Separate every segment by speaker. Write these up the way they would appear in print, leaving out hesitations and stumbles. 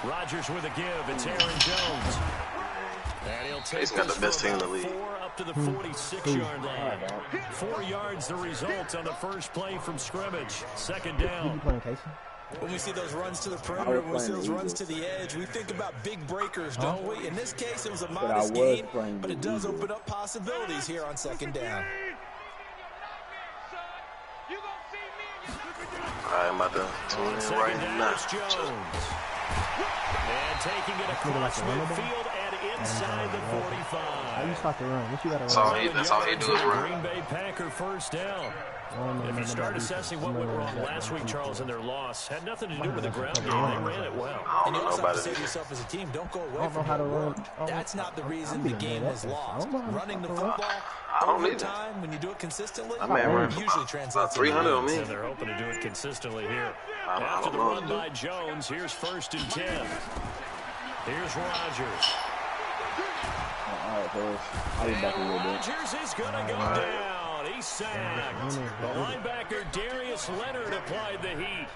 Speaker 1: Rodgers with a give. It's Aaron Jones. And he'll take
Speaker 2: He's got the best team in the league.
Speaker 1: 4 up to the 46-yard line. 4 yards the result on the first play from scrimmage. Second down.
Speaker 3: When we see those runs to the perimeter, when we see those runs to the edge, we think about big breakers, don't we? In this case, it was a modest gain, but it does open up possibilities here on second down.
Speaker 2: I'm about to tune in right now.
Speaker 1: And taking it across midfield and inside the 45.
Speaker 4: How you start to run? What you got to run?
Speaker 2: That's all he do is run.
Speaker 1: Green Bay Packer first down. If you start assessing what went wrong last week, Charles, in their loss, had nothing to do with the ground game. They ran it well.
Speaker 3: And you also have to say to yourself as a team, don't go away from your work. That's not the reason the game is lost. Running the football over time, when you do it consistently, it usually translates
Speaker 2: 300 on me.
Speaker 1: And they're hoping to do it consistently here. After the run by Jones, here's 1st and 10. Here's Rodgers. Rodgers is going to go down. He's sacked. The linebacker Darius Leonard applied the heat.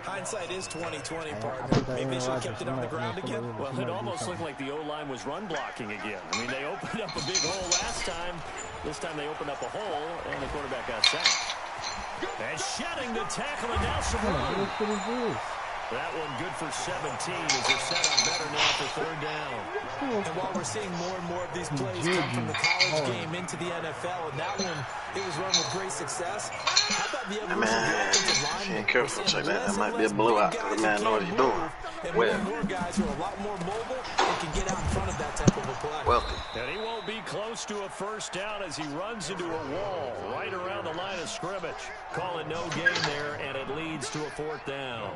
Speaker 3: Hindsight is 20/20, partner. Maybe they should have kept it on the ground again.
Speaker 1: Well, it almost looked like the O-line was run blocking again. I mean, they opened up a big hole last time. This time they opened up a hole, and the quarterback got sacked. And shedding the tackle, and now some room. That one good for 17 as they're set up better now for 3rd down.
Speaker 3: And while we're seeing more and more of these plays come from the college game into the NFL, and that one, it was run with great success. How about the evolution of the offensive line?
Speaker 2: Being careful, check that. That might be a blowout because the man knows what he's doing.
Speaker 3: And more guys who are a lot more mobile and can get out in front of that type of a play.
Speaker 2: Welcome.
Speaker 1: And he won't be close to a first down as he runs into a wall right around the line of scrimmage. Call it no gain there, and it leads to a 4th down.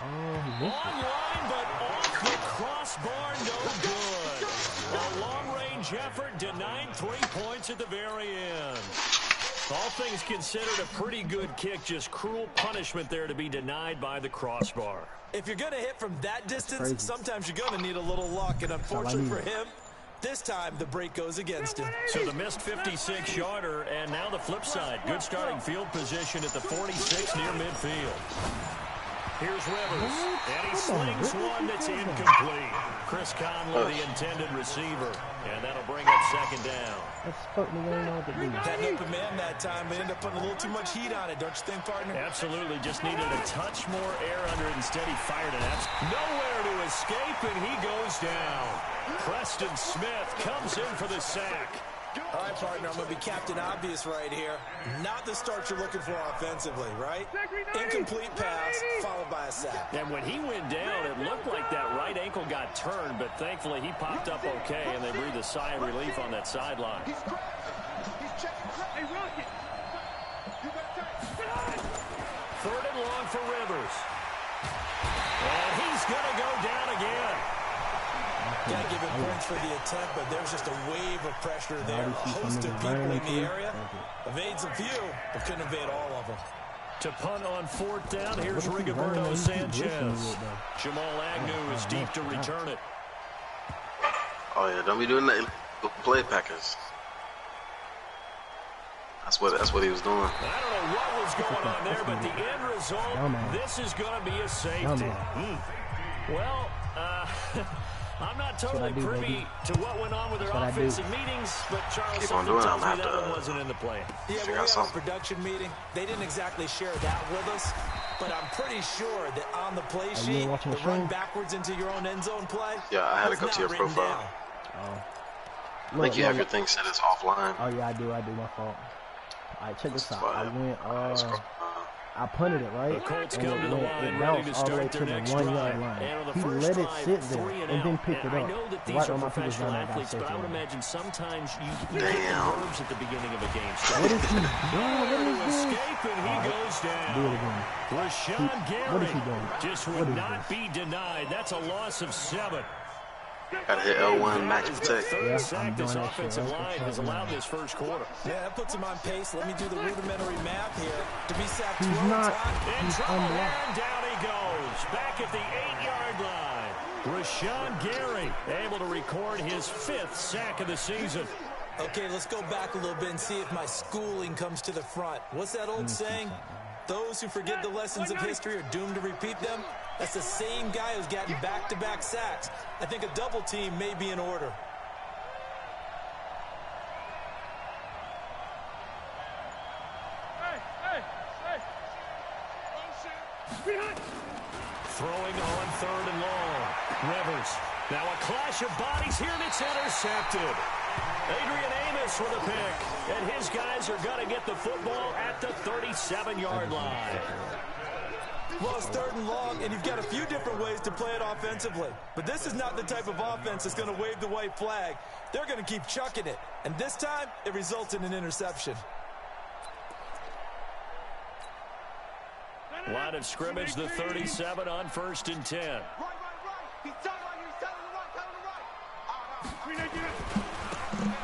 Speaker 1: Online, but off the crossbar, no good. A long-range effort denied 3 points at the very end. All things considered, a pretty good kick, just cruel punishment there to be denied by the crossbar.
Speaker 3: If you're going to hit from that distance, sometimes you're going to need a little luck, and unfortunately for him, this time, the break goes against him.
Speaker 1: So the missed 56-yarder, and now the flip side. Good starting field position at the 46 near midfield. Here's Rivers, and he slings one that's incomplete. Chris Conley, the intended receiver, and that'll bring up 2nd down.
Speaker 3: Had an open man that time, but ended up putting a little too much heat on it, don't you think, partner?
Speaker 1: Absolutely, just needed a touch more air under it. Instead, he fired it. That's nowhere to escape, and he goes down. Preston Smith comes in for the sack.
Speaker 3: All right, partner, I'm going to be Captain Obvious right here. Not the start you're looking for offensively, right? Incomplete pass, followed by a sack.
Speaker 1: And when he went down, it looked like that right ankle got turned, but thankfully he popped up okay, and they breathed a sigh of relief on that sideline. 3rd and long for Rivers. And he's going to go down again.
Speaker 3: Got to give him points for the attempt, but there's just a wave of pressure there. A host of people in the area. Evades a few, but couldn't evade all of them.
Speaker 1: To punt on 4th down, here's Rigoberto Sanchez. Jamal Agnew is deep to return it.
Speaker 2: Oh, yeah, don't be doing that. Play Packers. That's what he was doing.
Speaker 1: I don't know what was going on there, but the end result, this is going to be a safety. Well, I'm not totally privy to what went on with their offensive meetings, but Charles, something tells me that one wasn't in the plan.
Speaker 3: Yeah, we had a production meeting. They didn't exactly share that with us, but I'm pretty sure that on the play sheet, the run backwards into your own end zone play.
Speaker 2: Yeah, I had to go to your profile. I think you have your thing set as offline.
Speaker 4: Oh, yeah, I do. My fault. All right, check this out. I punted it, right?
Speaker 1: The Colts come to the line,
Speaker 4: it
Speaker 1: ready to
Speaker 4: bounced all the way
Speaker 1: start
Speaker 4: to
Speaker 1: their
Speaker 4: the
Speaker 1: next
Speaker 4: 1-yard line. He let it sit there and then picked it up.
Speaker 1: I know that these
Speaker 4: right
Speaker 1: are
Speaker 4: on my
Speaker 1: professional
Speaker 4: people's
Speaker 1: athletes, but I would imagine sometimes you get
Speaker 2: Damn.
Speaker 1: nerves at the beginning of a game.
Speaker 4: What is he doing? What is this?
Speaker 1: Escape, and he goes down.
Speaker 4: Do it again.
Speaker 1: Rashawn Gary
Speaker 4: What is he doing?
Speaker 1: just would not be denied. That's a loss of 7.
Speaker 2: Gotta hit L1 max protect.
Speaker 1: Third sack this offensive line has allowed this first quarter.
Speaker 3: Yeah, that puts him on pace. Let me do the rudimentary math here. To be sacked 12
Speaker 1: times. And down he goes. Back at the 8-yard line. Rashawn Gary able to record his 5th sack of the season.
Speaker 3: Okay, let's go back a little bit and see if my schooling comes to the front. What's that old saying? Those who forget the lessons of history are doomed to repeat them. That's the same guy who's gotten back-to-back sacks. I think a double team may be in order.
Speaker 1: Throwing on 3rd and long. Rivers. Now a clash of bodies here, and it's intercepted. Adrian Amos with a pick, and his guys are going to get the football at the 37-yard line.
Speaker 3: Well, it's 3rd and long, and you've got a few different ways to play it offensively. But this is not the type of offense that's going to wave the white flag. They're going to keep chucking it. And this time, it results in an interception.
Speaker 1: Line of scrimmage, the 37 on 1st and 10.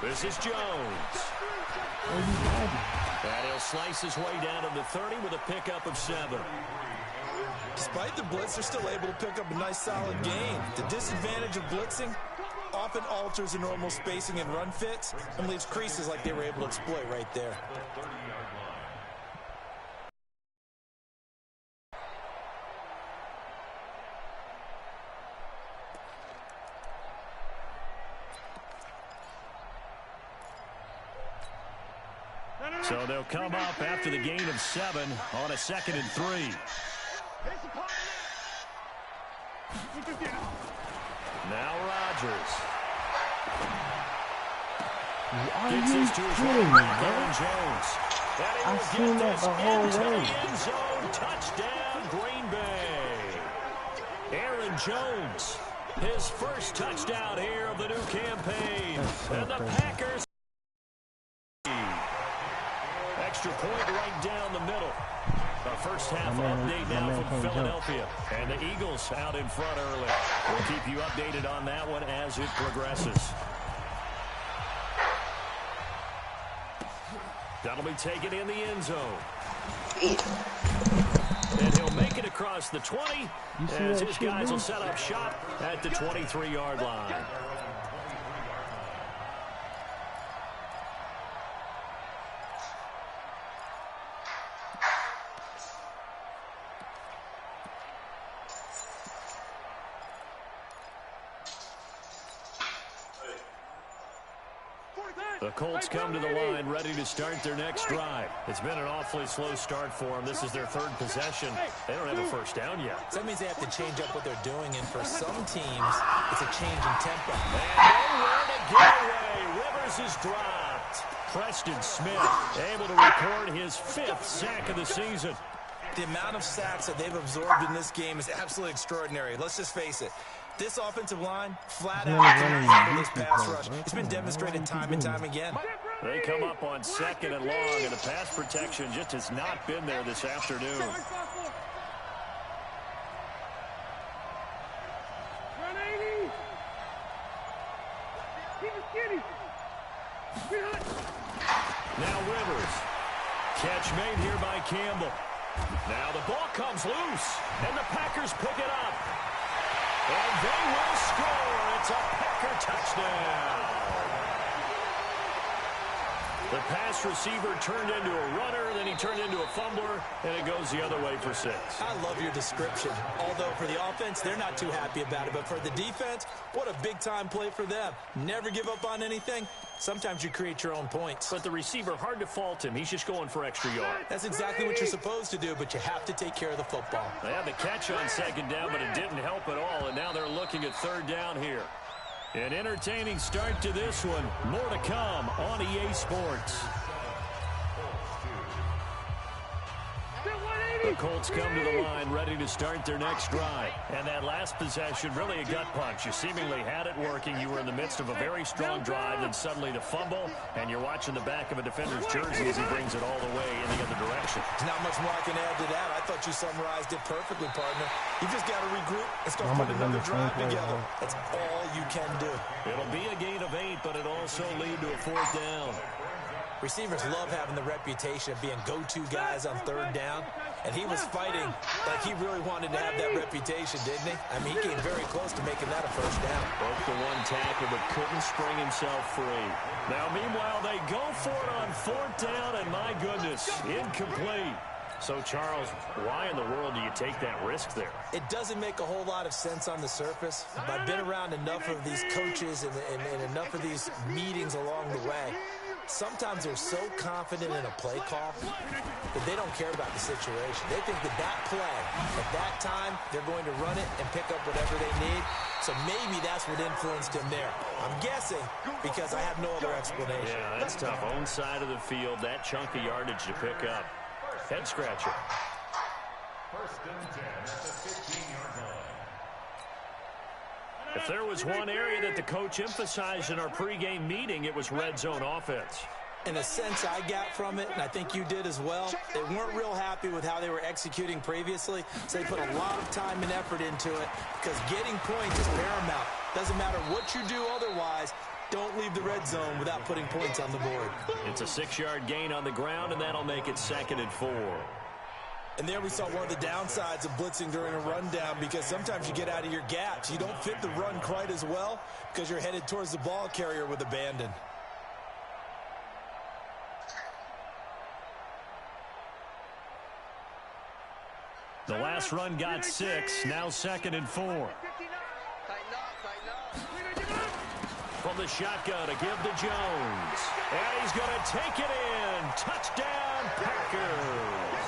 Speaker 1: This is Jones. And he'll slice his way down to the 30 with a pickup of 7.
Speaker 3: Despite the blitz, they're still able to pick up a nice solid gain. The disadvantage of blitzing often alters the normal spacing and run fits and leaves creases like they were able to exploit right there.
Speaker 1: So they'll come up after the gain of 7 on a 2nd and 3. Now Rodgers. Gets this to his right, Aaron Jones.
Speaker 4: I've seen that the whole way.
Speaker 1: End zone, touchdown, Green Bay. Aaron Jones, his first touchdown here of the new campaign. And the Packers. Extra point right down the middle. A first half update now from Philadelphia. And the Eagles out in front early. We'll keep you updated on that one as it progresses. That'll be taken in the end zone. And he'll make it across the 20 as his guys will set up shop at the 23-yard line. The Colts come to the line, ready to start their next drive. It's been an awfully slow start for them. This is their 3rd possession. They don't have a first down yet.
Speaker 3: So that means they have to change up what they're doing, and for some teams, it's a change in tempo.
Speaker 1: And nowhere to get away. Rivers is dropped. Preston Smith able to record his 5th sack of the season.
Speaker 3: The amount of sacks that they've absorbed in this game is absolutely extraordinary. Let's just face it. This offensive line, flat out, can handle this pass rush. It's been demonstrated time and time again.
Speaker 1: They come up on 2nd and long, and the pass protection just has not been there this afternoon. Now Rivers. Catch made here by Campbell. Now the ball comes loose, and the Packers pick it up. And they will score. It's a Packer touchdown. The pass receiver turned into a runner, then he turned into a fumbler, and it goes the other way for 6.
Speaker 3: I love your description. Although for the offense, they're not too happy about it. But for the defense, what a big-time play for them. Never give up on anything. Sometimes you create your own points.
Speaker 1: But the receiver, hard to fault him. He's just going for extra yards.
Speaker 3: That's exactly what you're supposed to do, but you have to take care of the football.
Speaker 1: They had the catch on 2nd down, but it didn't help at all, and now they're looking at 3rd down here. An entertaining start to this one. More to come on EA Sports. The Colts come to the line, ready to start their next drive. And that last possession, really a gut punch. You seemingly had it working. You were in the midst of a very strong drive, then suddenly the fumble, and you're watching the back of a defender's jersey as he brings it all the way in the other direction.
Speaker 3: There's not much more I can add to that. I thought you summarized it perfectly, partner. You just got to regroup and start putting another drive together. That's all you can do.
Speaker 1: It'll be a gain of 8, but it'll also lead to a 4th down.
Speaker 3: Receivers love having the reputation of being go-to guys on 3rd down. And he was fighting like he really wanted to have that reputation, didn't he? I mean, he came very close to making that a first down.
Speaker 1: Broke the one tackle, but couldn't spring himself free. Now, meanwhile, they go for it on 4th down, and my goodness, incomplete. So, Charles, why in the world do you take that risk there?
Speaker 3: It doesn't make a whole lot of sense on the surface. But I've been around enough of these coaches and enough of these meetings along the way. Sometimes they're so confident in a play call that they don't care about the situation. They think that play, at that time, they're going to run it and pick up whatever they need. So maybe that's what influenced him there. I'm guessing because I have no other explanation.
Speaker 1: Yeah, that's tough. Own side of the field, that chunk of yardage to pick up. Head scratcher.
Speaker 5: 1st and 10 at the 15-yard line.
Speaker 1: If there was one area that the coach emphasized in our pregame meeting, it was red zone offense.
Speaker 3: In the sense I got from it, and I think you did as well, they weren't real happy with how they were executing previously, so they put a lot of time and effort into it because getting points is paramount. Doesn't matter what you do otherwise, don't leave the red zone without putting points on the board.
Speaker 1: It's a 6-yard gain on the ground, and that'll make it 2nd and 4.
Speaker 3: And there we saw one of the downsides of blitzing during a rundown because sometimes you get out of your gaps. You don't fit the run quite as well because you're headed towards the ball carrier with abandon.
Speaker 1: The last run got 6, now 2nd and 4. From the shotgun, a give to Jones. And he's going to take it in. Touchdown, Packers.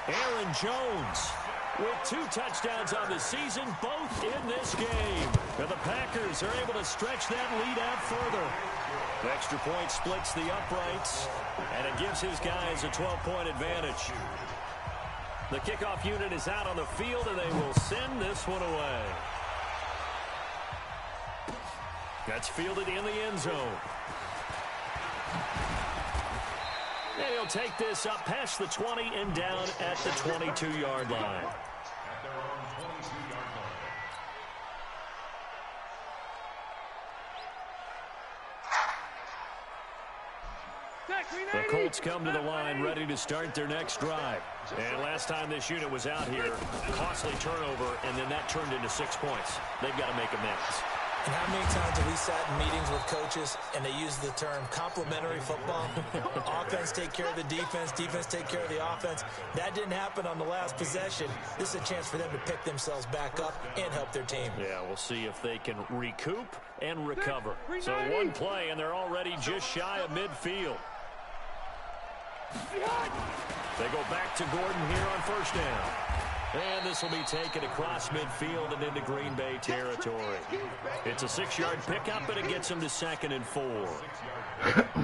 Speaker 1: Aaron Jones with 2 touchdowns on the season, both in this game. And the Packers are able to stretch that lead out further. The extra point splits the uprights, and it gives his guys a 12-point advantage. The kickoff unit is out on the field, and they will send this one away. That's fielded in the end zone. And he'll take this up past the 20 and down at the 22-yard line.
Speaker 5: At their own 22-yard line.
Speaker 1: The Colts come to the line ready to start their next drive. And last time this unit was out here, costly turnover, and then that turned into 6 points. They've got to make amends.
Speaker 3: And how many times have we sat in meetings with coaches and they use the term complementary football? Offense take care of the defense, defense take care of the offense. That didn't happen on the last possession. This is a chance for them to pick themselves back up and help their team.
Speaker 1: Yeah, we'll see if they can recoup and recover. So one play, and they're already just shy of midfield. They go back to Gordon here on 1st down. And this will be taken across midfield and into Green Bay territory. It's a 6-yard pickup, and it gets them to 2nd and 4.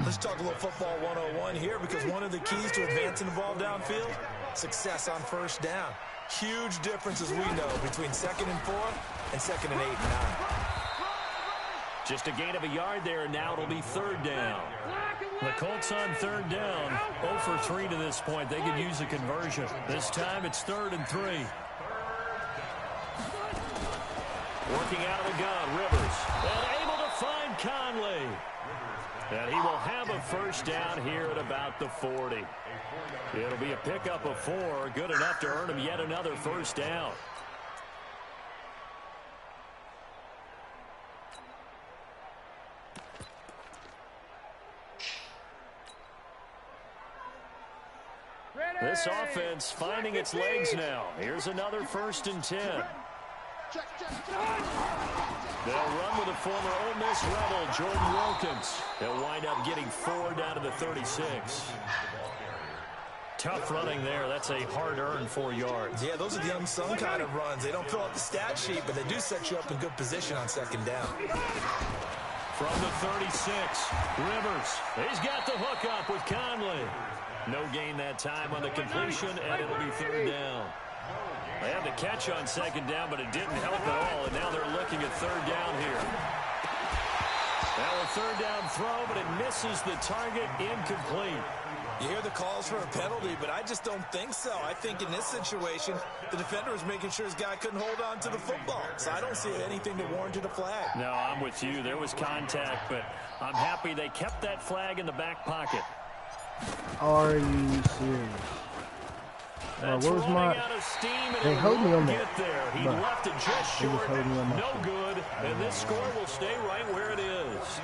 Speaker 3: Let's talk a little football 101 here because one of the keys to advancing the ball downfield, success on 1st down. Huge difference, as we know, between 2nd and 4 and 2nd and 8 and 9.
Speaker 1: Just a gain of a yard there, and now it'll be 3rd down. The Colts on 3rd down, 0 for 3 to this point. They could use a conversion. This time it's 3rd and 3. Working out of the gun, Rivers, and able to find Conley. And he will have a 1st down here at about the 40. It'll be a pickup of 4, good enough to earn him yet another 1st down. This offense finding its legs now. Here's another 1st and 10. They'll run with a former Ole Miss Rebel, Jordan Wilkins. They'll wind up getting 4 down to the 36. Tough running there. That's a hard-earned 4 yards.
Speaker 3: Yeah, those are the unsung kind of runs. They don't fill out the stat sheet, but they do set you up in good position on 2nd down.
Speaker 1: From the 36, Rivers. He's got the hook up with Conley. No gain that time on the completion, and it'll be 3rd down. They had the catch on 2nd down, but it didn't help at all, and now they're looking at 3rd down here. Now a 3rd down throw, but it misses the target, incomplete.
Speaker 3: You hear the calls for a penalty, but I just don't think so. I think in this situation, the defender was making sure his guy couldn't hold on to the football. So I don't see anything that warranted a flag.
Speaker 1: No, I'm with you. There was contact, but I'm happy they kept that flag in the back pocket.
Speaker 4: Are you serious? Where's my... They hold me on that.
Speaker 1: He left it just short. No
Speaker 4: short.
Speaker 1: good. And this score will stay right where it is.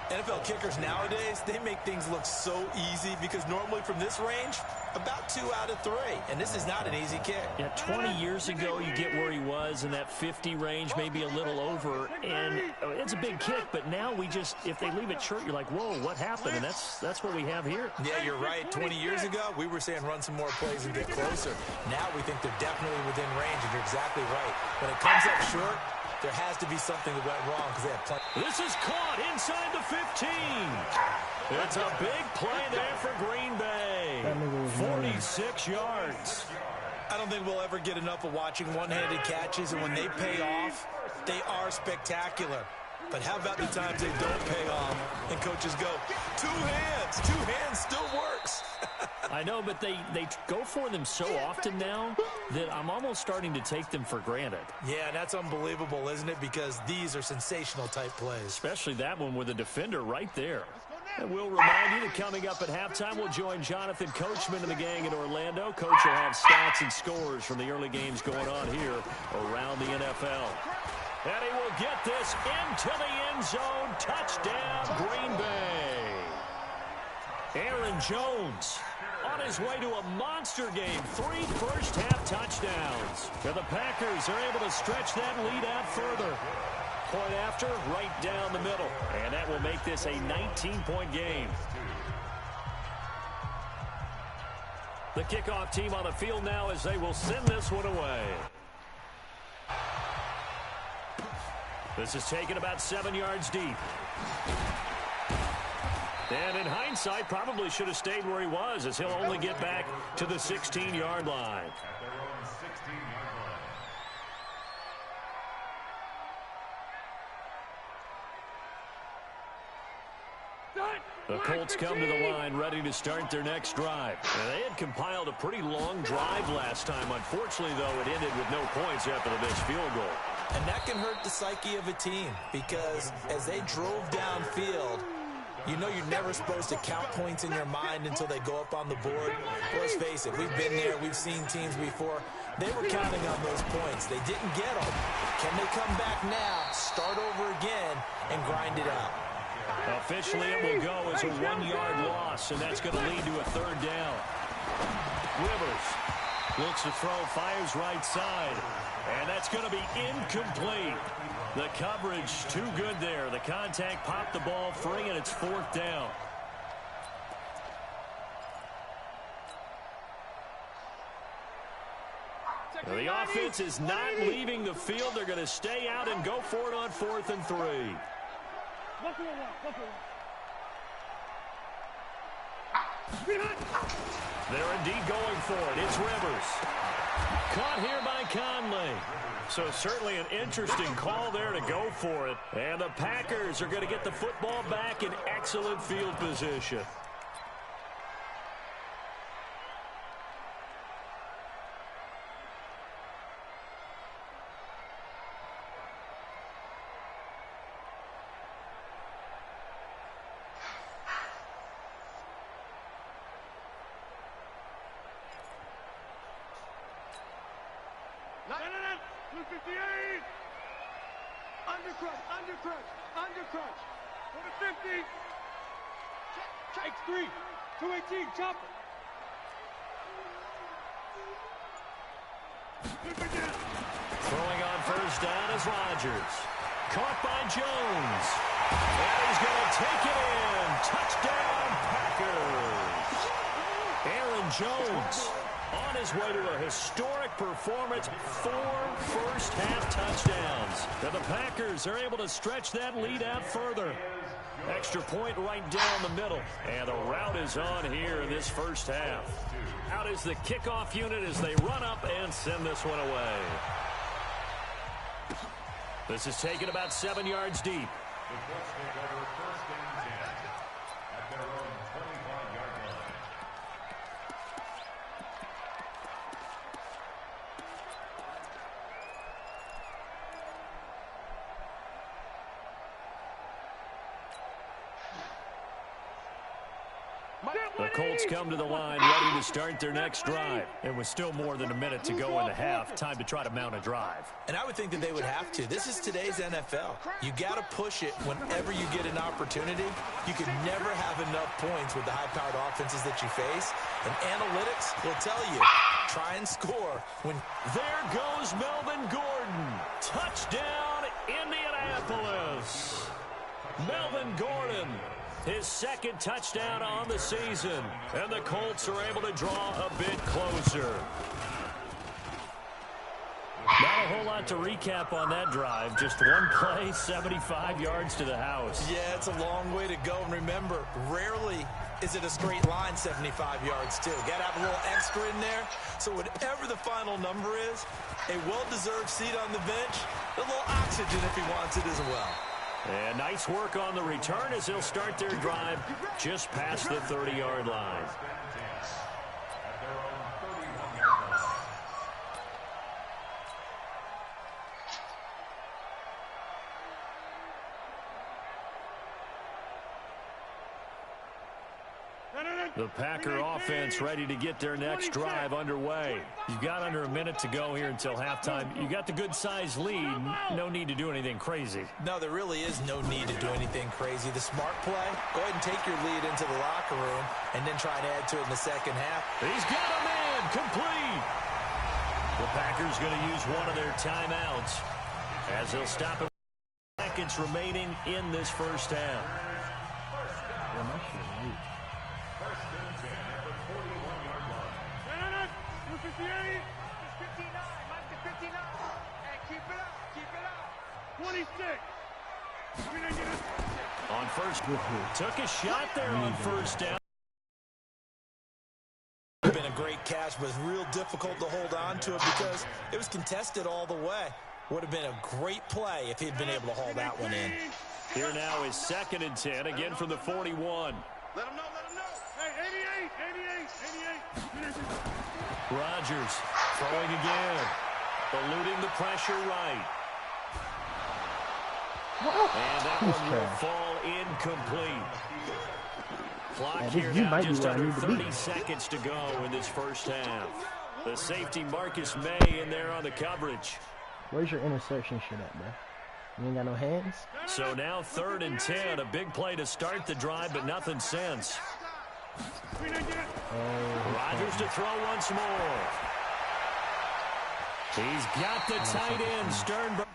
Speaker 3: NFL kickers nowadays, they make things look so easy because normally from this range, about 2 out of 3. And this is not an easy kick.
Speaker 1: Yeah, 20 years ago, you get where he was in that 50 range, maybe a little over. And it's a big kick, but now we just, if they leave it short, you're like, whoa, what happened? And that's what we have here.
Speaker 3: Yeah, you're right. 20 years ago, we were saying run some more plays and get closer. Now we think they're definitely within range, and you're exactly right. When it comes up short, there has to be something that went wrong because they have plenty.
Speaker 1: This is caught inside the 15. It's a big play there for Green Bay. 46 yards.
Speaker 3: I don't think we'll ever get enough of watching one-handed catches, and when they pay off, they are spectacular. But how about the times they don't pay off and coaches go, 2 hands. 2 hands still works.
Speaker 1: I know, but they go for them so often now that I'm almost starting to take them for granted.
Speaker 3: Yeah, that's unbelievable, isn't it? Because these are sensational type plays.
Speaker 1: Especially that one with a defender right there. And we'll remind you that coming up at halftime, we'll join Jonathan Coachman and the gang in Orlando. Coach will have stats and scores from the early games going on here around the NFL. And he will get this into the end zone. Touchdown, Green Bay. Aaron Jones on his way to a monster game. 3 first-half touchdowns. And the Packers are able to stretch that lead out further. Point after, right down the middle. And that will make this a 19-point game. The kickoff team on the field now as they will send this one away. This is taken about 7 yards deep. And in hindsight, probably should have stayed where he was, as he'll only get back to the 16-yard line. The Colts come to the line ready to start their next drive. And they had compiled a pretty long drive last time. Unfortunately, though, it ended with no points after the missed field goal.
Speaker 3: And that can hurt the psyche of a team because as they drove downfield, you know you're never supposed to count points in your mind until they go up on the board. But let's face it, we've been there. We've seen teams before. They were counting on those points. They didn't get them. Can they come back now, start over again, and grind it out?
Speaker 1: Officially, it will go as a 1-yard loss, and that's going to lead to a 3rd down. Rivers looks to throw, fires right side, and that's going to be incomplete. The coverage too good there. The contact popped the ball free, and it's 4th down. Now, the offense is not leaving the field. They're going to stay out and go for it on 4th and 3. They're indeed going for it. It's Rivers. Caught here by Conley. So certainly an interesting call there to go for it. And the Packers are going to get the football back in excellent field position.
Speaker 6: Undercrunch. For the 50. Takes 3. 218. Chop it.
Speaker 1: Throwing on 1st down is Rodgers. Caught by Jones. And he's going to take it in. Touchdown, Packers. Aaron Jones on his way to a historic performance. 4 first-half touchdowns. And the Packers are able to stretch that lead out further. Extra point right down the middle. And the route is on here in this first half. Out is the kickoff unit as they run up and send this one away. This is taken about 7 yards deep.
Speaker 5: The Bucs take over 1st and 10 at their own 25-yard line.
Speaker 1: The Colts come to the line ready to start their next drive. It was still more than a minute to go in the half. Time to try to mount a drive.
Speaker 3: And I would think that they would have to. This is today's NFL. You got to push it whenever you get an opportunity. You can never have enough points with the high-powered offenses that you face. And analytics will tell you, try and score.
Speaker 1: There goes Melvin Gordon. Touchdown, Indianapolis. Melvin Gordon, his second touchdown on the season. And the Colts are able to draw a bit closer. Not a whole lot to recap on that drive. Just one play, 75 yards to the house.
Speaker 3: Yeah, it's a long way to go. And remember, rarely is it a straight line 75 yards, too. Got to have a little extra in there. So whatever the final number is, a well-deserved seat on the bench, a little oxygen if he wants it as well.
Speaker 1: And nice work on the return as they'll start their drive just past the 30-yard line. The Packer offense ready to get their next drive underway. You've got under a minute to go here until halftime. You got the good-sized lead. No need to do anything crazy.
Speaker 3: No, there really is no need to do anything crazy. The smart play, go ahead and take your lead into the locker room and then try and add to it in the second half.
Speaker 1: He's got a man complete. The Packers going to use one of their timeouts as they'll stop it. Seconds remaining in this first half. On first, took a shot there on first down.
Speaker 3: It's been a great catch, but it's real difficult to hold on to it because it was contested all the way. Would have been a great play if he'd been able to haul that one in.
Speaker 1: Here now is 2nd and 10, again from the 41.
Speaker 6: Let him know, let him know. Hey, 88.
Speaker 1: Rodgers throwing again, eluding the pressure right. And that one will fall incomplete. Clock here now, just under 30 seconds to go in this first half. The safety Marcus May in there on the coverage.
Speaker 4: Where's your interception shit at, bro? You ain't got no hands?
Speaker 1: So now 3rd and 10, a big play to start the drive, but nothing since. Rodgers to throw once more. He's got the tight end, Sternberg.